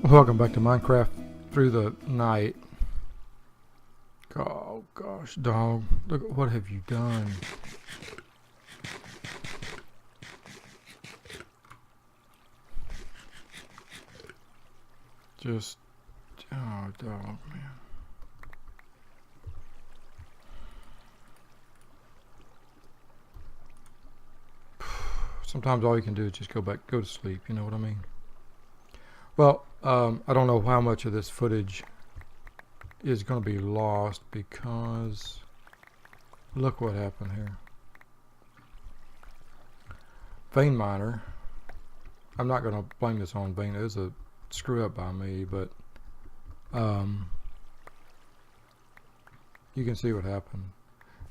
Welcome back to Minecraft through the night. Oh gosh, dog. Look, what have you done? Just, oh dog, man. Sometimes all you can do is just go to sleep, you know what I mean? Well, I don't know how much of this footage is going to be lost because look what happened here. Vein miner. I'm not going to blame this on Vein. It was a screw up by me, but you can see what happened.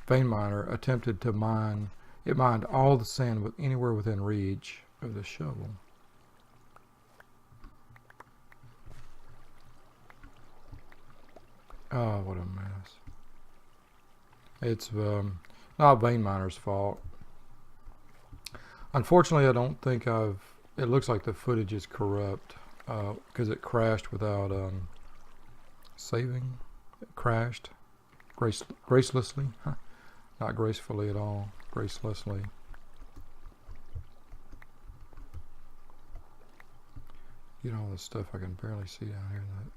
Vein miner attempted to mine. It mined all the sand anywhere within reach of the shovel. Oh, what a mess. It's not Vein miner's fault. Unfortunately, I don't think it looks like the footage is corrupt because it crashed without saving. It crashed gracelessly. Huh. Not gracefully at all. Gracelessly. You know all this stuff I can barely see down here in that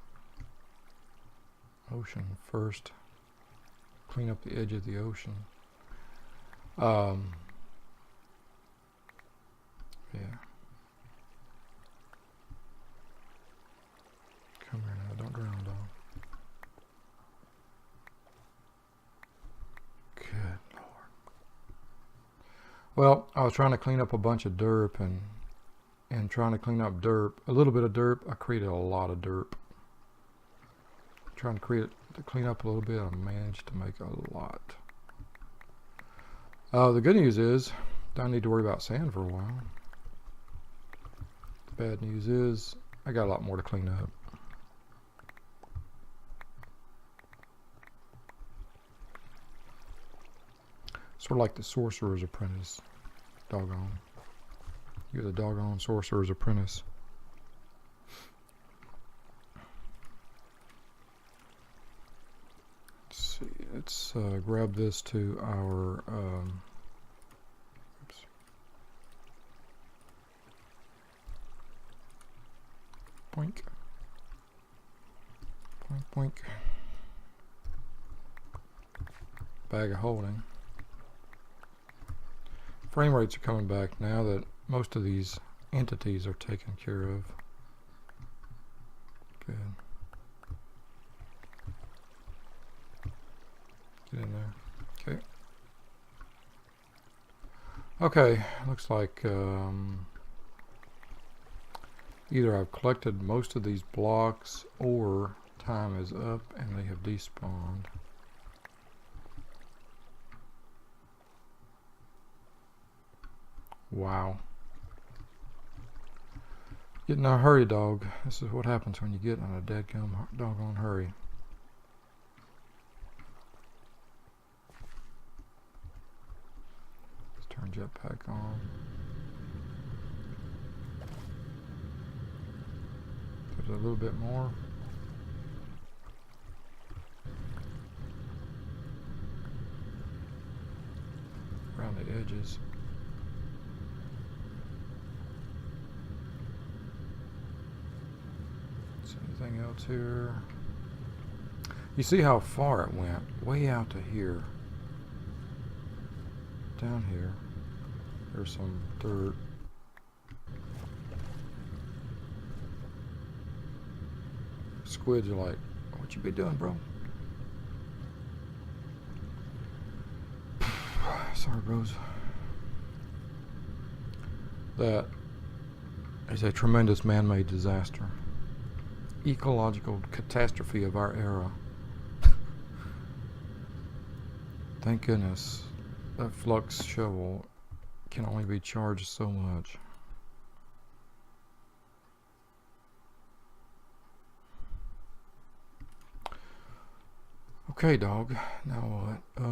ocean. First, clean up the edge of the ocean. Yeah. Come here now, don't drown, dog. Good Lord. Well, I was trying to clean up a bunch of derp and trying to clean up derp, a little bit of derp. I created a lot of derp. Trying to clean up a little bit. I managed to make a lot. The good news is I don't need to worry about sand for a while. The bad news is I got a lot more to clean up. Sort of like the sorcerer's apprentice. Doggone. You're the doggone sorcerer's apprentice. Let's see. Let's grab this to our oops. Boink. Boink, boink. Bag of holding. Frame rates are coming back now that most of these entities are taken care of. Good. Get in there. Okay. Okay, looks like either I've collected most of these blocks or time is up and they have despawned. Wow. Get in a hurry, dog. This is what happens when you get in a doggone hurry. Let's turn jetpack on. There's a little bit more. Around the edges. Anything else here? You see how far it went? Way out to here. Down here. There's some dirt. Squids are like, what you be doing, bro? Sorry, bros. That is a tremendous man-made disaster. Ecological catastrophe of our era. Thank goodness that flux shovel can only be charged so much. Okay, dog. Now what?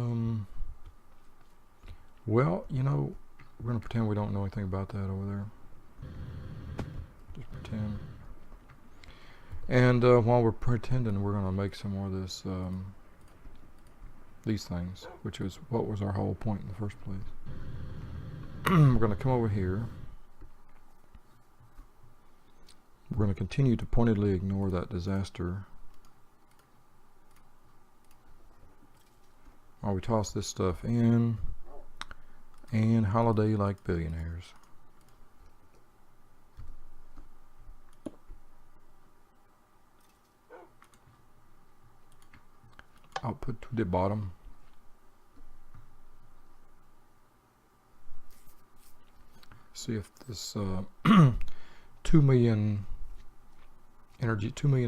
Well, you know, we're gonna pretend we don't know anything about that over there. Just pretend. And while we're pretending, we're going to make some more of this, these things, which is what was our whole point in the first place. We're going to come over here. We're going to continue to pointedly ignore that disaster while we toss this stuff in and holiday like billionaires. Output to the bottom. See if this 2 million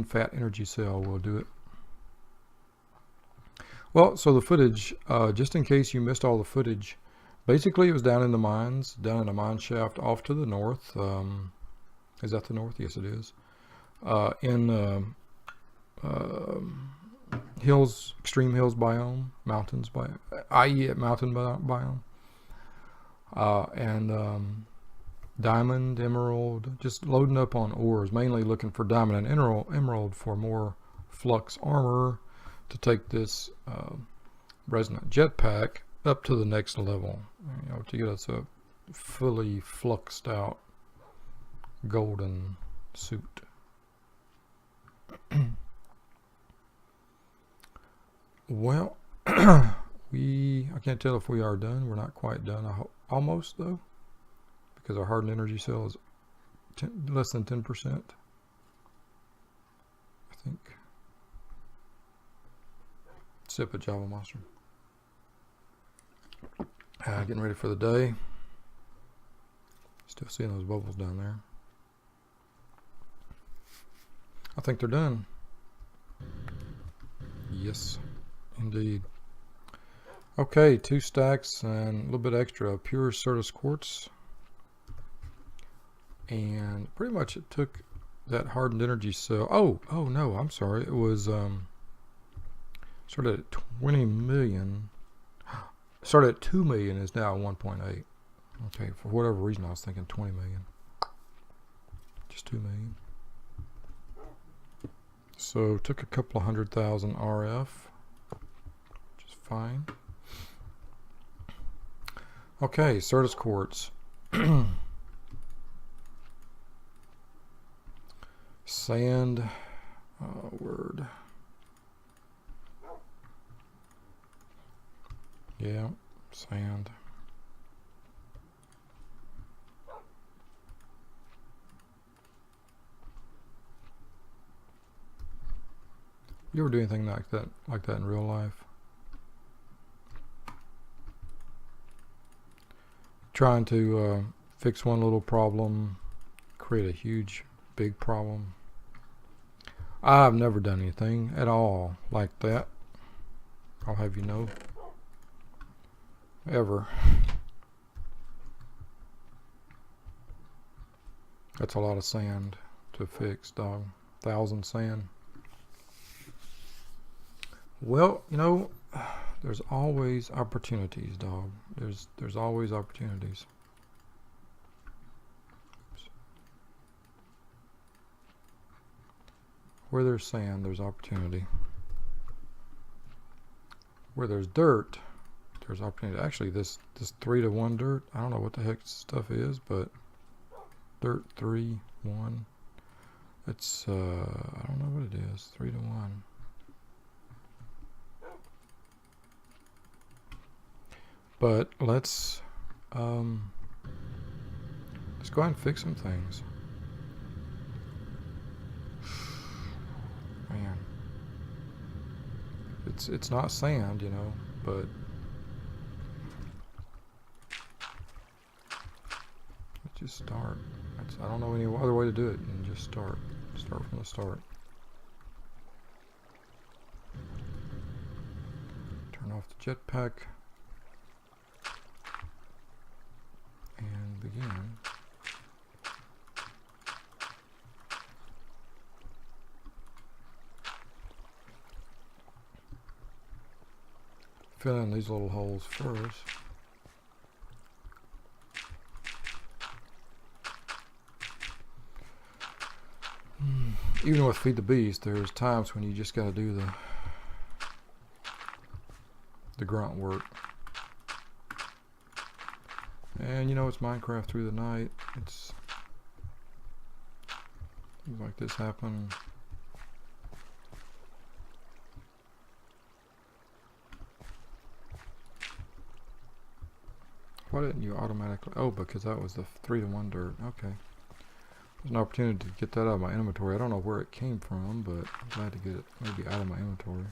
fat energy cell will do it. Well, so the footage, just in case you missed all the footage, basically it was down in the mines, down in a mine shaft off to the north. Is that the north? Yes, it is. In hills, extreme hills biome, mountains biome, i.e. mountain biome, and diamond, emerald, just loading up on ores, mainly looking for diamond and emerald for more flux armor to take this resonant jetpack up to the next level, you know, to get us a fully fluxed out golden suit. Well, I can't tell if we are done. We're not quite done. Almost though, because our hardened energy cell is less than 10%. I think. Sip of Java Monster. Getting ready for the day. Still seeing those bubbles down there. I think they're done. Yes, indeed. Okay, 2 stacks and a little bit extra pure Certus quartz. And pretty much it took that hardened energy cell. Oh no, I'm sorry. It was started at 20 million. Started at 2 million, is now 1.8. Okay, for whatever reason I was thinking 20 million. Just 2 million. So took a couple of 100,000 RF, which is fine. Okay, Certus quartz. Sand, word. Yeah, sand. You ever do anything like that in real life? Trying to fix one little problem, create a huge, big problem. I've never done anything at all like that. I'll have you know. Ever. That's a lot of sand to fix, dog. 1,000 sand. Well, you know, there's always opportunities, dog. There's always opportunities. Oops. Where there's sand, there's opportunity. Where there's dirt, there's opportunity. Actually, this 3-to-1 dirt, I don't know what the heck stuff is, but dirt 3-1. It's I don't know what it is. 3-to-1. But let's go ahead and fix some things. Man, it's not sand, you know, but let's just start. I don't know any other way to do it than just start. Start from the start. Turn off the jetpack. And begin. Fill in these little holes first. even with Feed the Beast, there's times when you just got to do the grunt work. And you know, it's Minecraft through the night. It's things like this happen. Why didn't you automatically? Oh, because that was the 3-to-1 dirt. Okay. There's an opportunity to get that out of my inventory. I don't know where it came from, but I'm glad to get it maybe out of my inventory.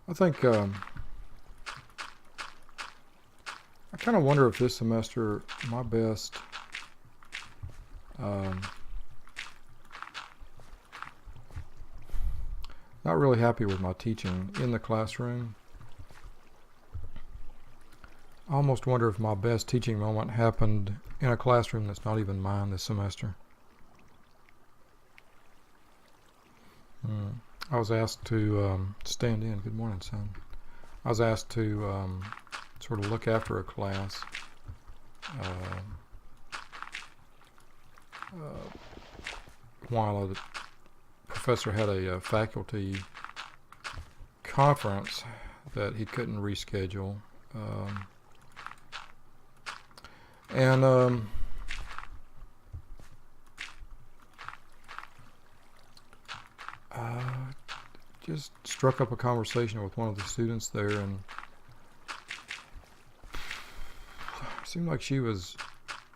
I think I kind of wonder if this semester my best not really happy with my teaching in the classroom. I almost wonder if my best teaching moment happened in a classroom that's not even mine this semester. I was asked to stand in. Good morning, son. I was asked to sort of look after a class while the professor had a faculty conference that he couldn't reschedule. And just struck up a conversation with one of the students there, and it seemed like she was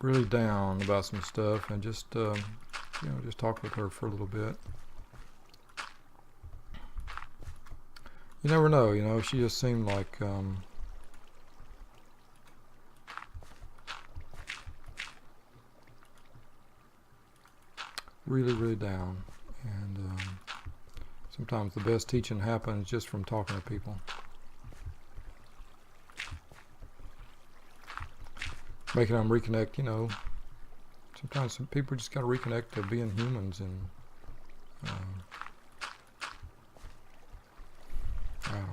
really down about some stuff, and just just talked with her for a little bit. You never know, she just seemed like really, really down. And sometimes the best teaching happens just from talking to people. Making them reconnect, sometimes some people just got to reconnect to being humans, and I don't know.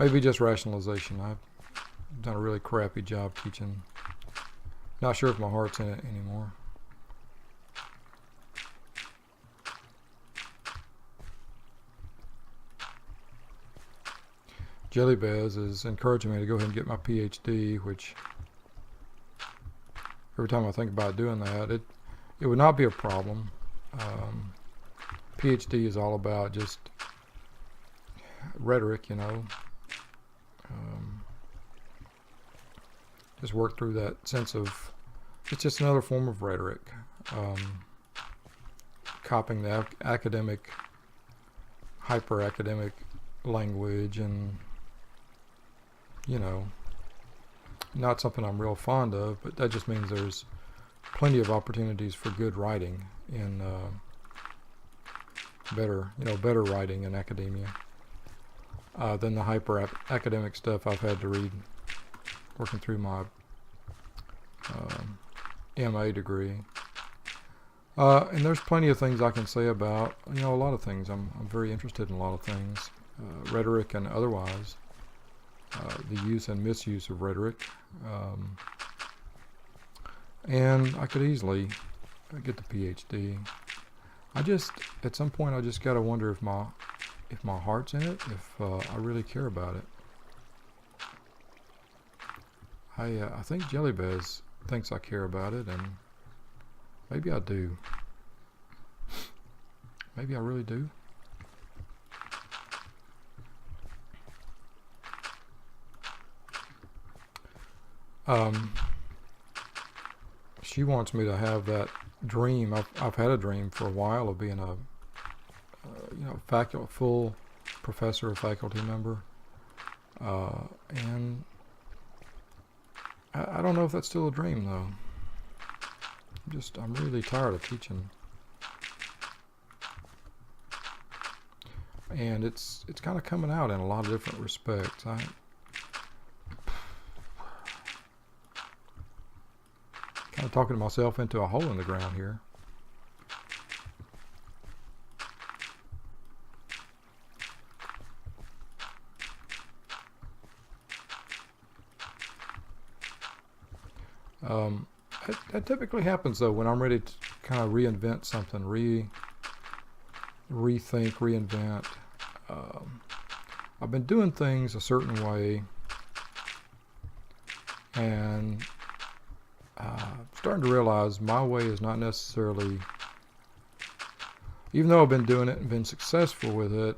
Maybe just rationalization. I've done a really crappy job teaching. Not sure if my heart's in it anymore. Jelly Bez is encouraging me to go ahead and get my PhD, which every time I think about doing that, it would not be a problem. PhD is all about just rhetoric, just work through that sense of, it's just another form of rhetoric. Copying the academic, hyper-academic language, and not something I'm real fond of, but that just means there's plenty of opportunities for good writing in better writing in academia than the hyper academic stuff I've had to read working through my MA degree. And there's plenty of things I can say about a lot of things. I'm very interested in a lot of things, rhetoric and otherwise. The use and misuse of rhetoric, and I could easily get the PhD. At some point, I just got to wonder if my heart's in it, if I really care about it. I think Jelly Bez thinks I care about it, and maybe I do. Maybe I really do. She wants me to have that dream. I've had a dream for a while of being a full professor or faculty member, and I don't know if that's still a dream though. I'm really tired of teaching, and it's kind of coming out in a lot of different respects. Kind of talking myself into a hole in the ground here. That typically happens though when I'm ready to kind of reinvent something, rethink, reinvent. I've been doing things a certain way, and starting to realize my way is not necessarily, even though I've been doing it and been successful with it,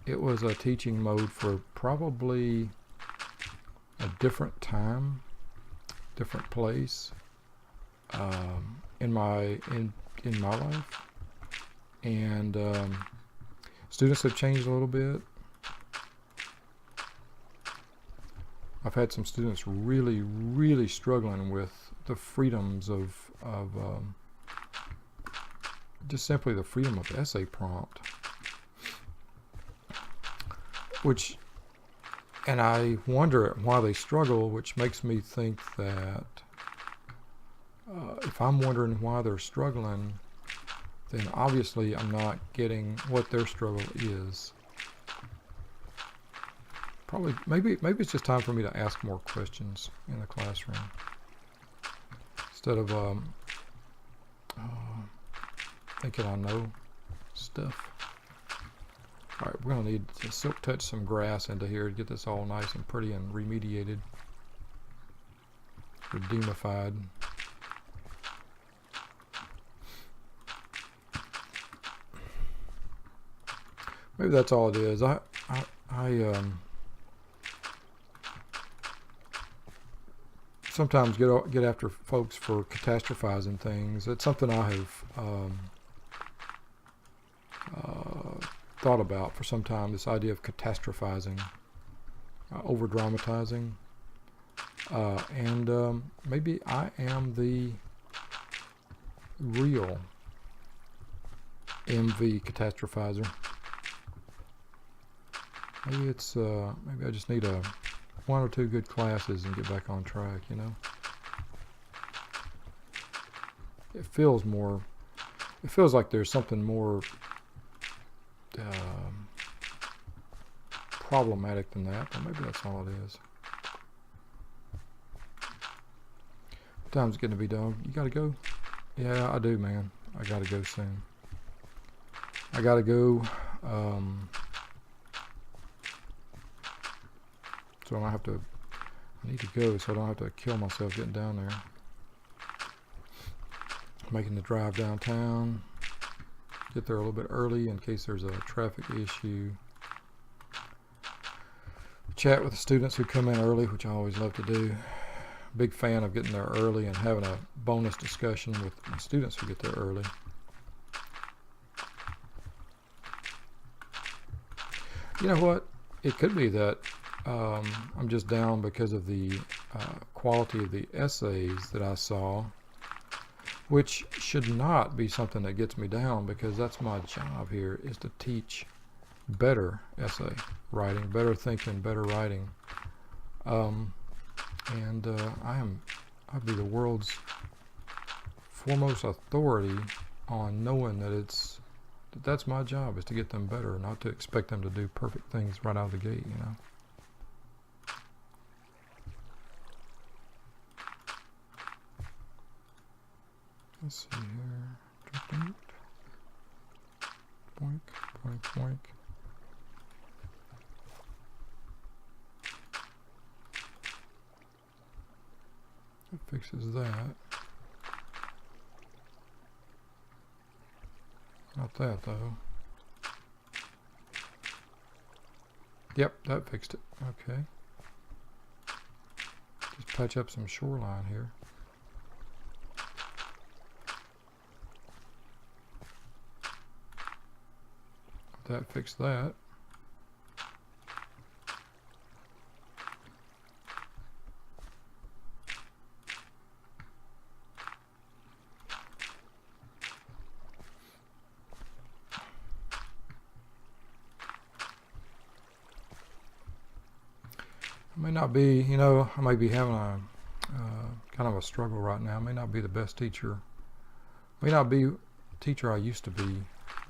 it was a teaching mode for probably a different time, different place in my life, and students have changed a little bit. I've had some students really struggling with the freedoms of just simply the freedom of essay prompt, which, and I wonder at why they struggle, which makes me think that if I'm wondering why they're struggling, then obviously I'm not getting what their struggle is. Probably, maybe it's just time for me to ask more questions in the classroom instead of thinking I know stuff. All right, we're gonna need to silk touch some grass into here to get this all nice and pretty and remediated, redeemified. Maybe that's all it is. I sometimes get after folks for catastrophizing things. It's something I have thought about for some time, this idea of catastrophizing, over dramatizing, and maybe I am the real MV catastrophizer. Maybe it's maybe I just need one or two good classes and get back on track, you know. It feels like there's something more problematic than that, but maybe that's all it is. Time's getting to be done. You gotta go? Yeah, I do, man. I gotta go soon. I gotta go. So I need to go so I don't have to kill myself getting down there. Making the drive downtown. Get there a little bit early in case there's a traffic issue. Chat with the students who come in early, which I always love to do. Big fan of getting there early and having a bonus discussion with the students who get there early. You know what? It could be that I'm just down because of the quality of the essays that I saw, which should not be something that gets me down, because that's my job here, is to teach better essay writing, better thinking, better writing. And I'd be the world's foremost authority on knowing that that's my job, is to get them better, not to expect them to do perfect things right out of the gate, you know. Let's see here. Boink, boink, boink. It fixes that. Not that though. Yep, that fixed it. Okay. Just patch up some shoreline here. That fixed that. I may not be, you know, I may be having a kind of a struggle right now. I may not be the best teacher. May not be the teacher I used to be,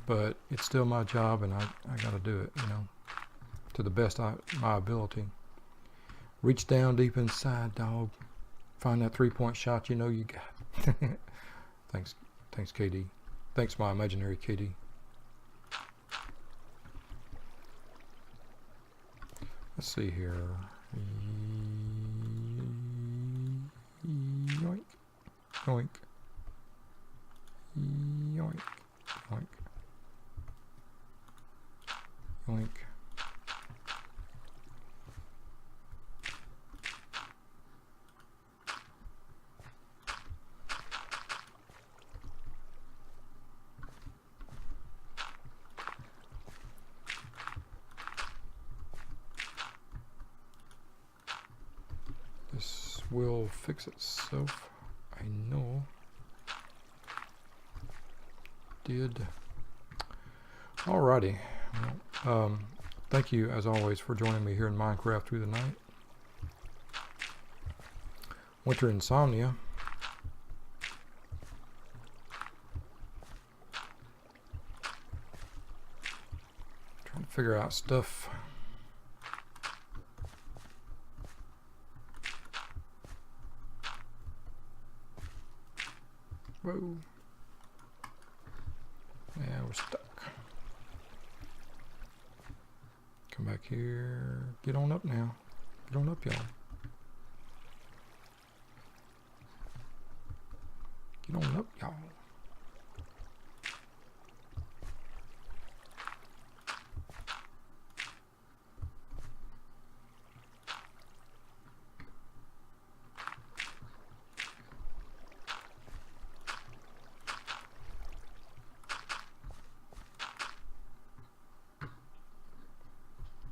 but it's still my job, and I got to do it, you know, to the best of my ability. Reach down deep inside, dog. Find that 3-point shot you know you got. Thanks, KD. Thanks, my imaginary KD. Let's see here. Yoink, yoink, yoink, yoink, yoink. This will fix itself, I know. Did. Alrighty. Well, thank you as always for joining me here in Minecraft through the night. Winter Insomnia. Trying to figure out stuff. Whoa. Yeah, we're stuck. Come back here. Get on up now. Get on up, y'all. Get on up, y'all.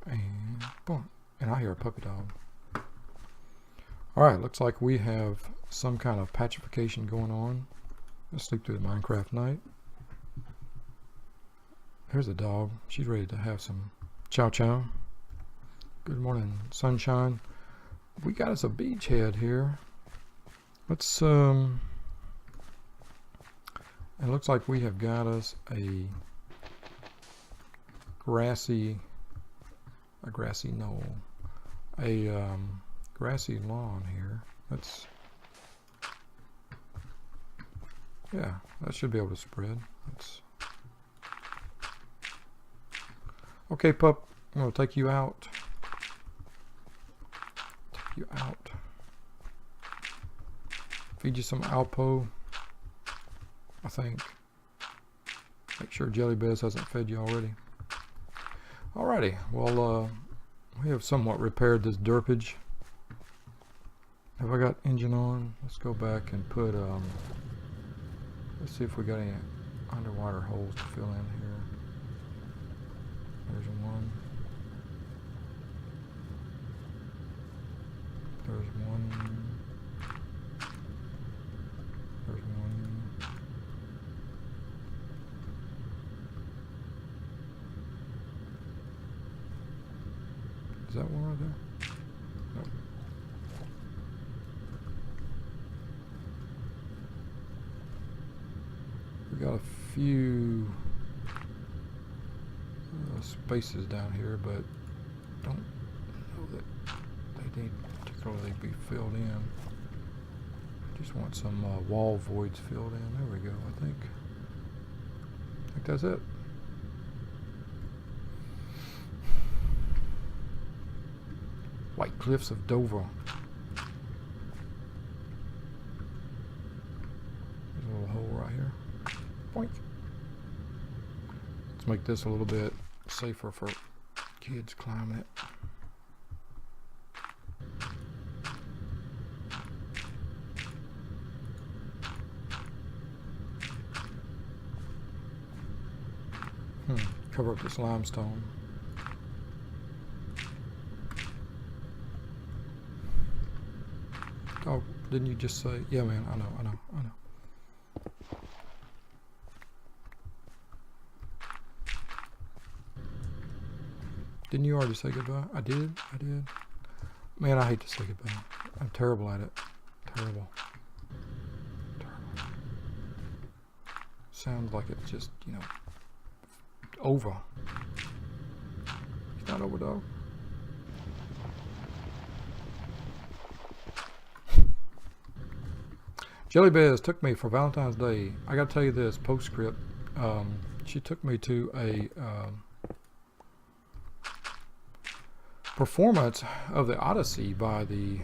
And boom. And I hear a puppy dog. Alright, looks like we have some kind of pacification going on. Let's sleep through the Minecraft night. Here's the dog. She's ready to have some chow chow. Good morning, sunshine. We got us a beachhead here. Let's it looks like we have got us a grassy knoll, a grassy lawn here. Let's, yeah, that should be able to spread. Let's, okay, pup, I'm gonna take you out. Take you out. Feed you some Alpo, I think. Make sure Jelly Bez hasn't fed you already. Alrighty, well, we have somewhat repaired this derpage. Have I got engine on? Let's go back and put, let's see if we got any underwater holes to fill in here. There's one. There's one. There's one. Is that one right there? Nope. We got a few spaces down here, but don't know that they need particularly be filled in. Just want some wall voids filled in. There we go. I think that's it. White Cliffs of Dover. There's a little hole right here. Boink. Let's make this a little bit safer for kids climbing it. Cover up this limestone. Oh, didn't you just say? Yeah, man, I know. Didn't you already say goodbye? I did. Man, I hate to say goodbye. I'm terrible at it. Terrible. Sounds like it's just, you know, over. It's not over, dog. Jelly Bez took me for Valentine's Day. I got to tell you this postscript. She took me to a performance of the Odyssey by the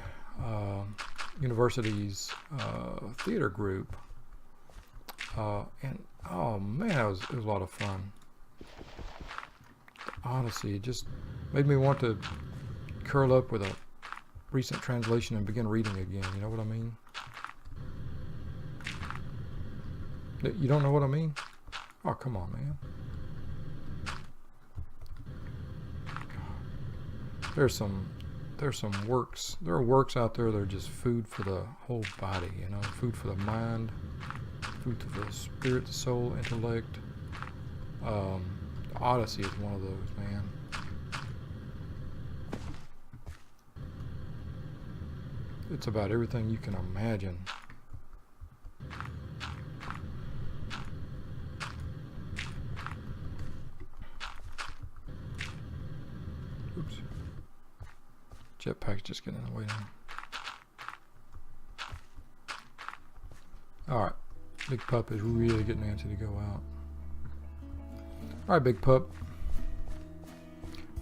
university's theater group, and oh man, it was a lot of fun. The Odyssey just made me want to curl up with a recent translation and begin reading again. You know what I mean? You don't know what I mean? Oh, come on, man. There's some works. There are works out there that are just food for the whole body, you know, food for the mind, food for the spirit, the soul, intellect. The Odyssey is one of those, man. It's about everything you can imagine. Oops. Jetpack's just getting in the way now. Alright. Big Pup is really getting antsy to go out. Alright, Big Pup.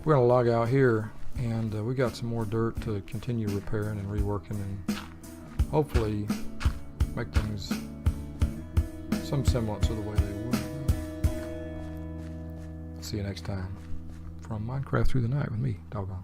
We're going to log out here, and we got some more dirt to continue repairing and reworking, and hopefully make things some semblance of the way they were. See you next time from Minecraft Through the Night with me, Doggone.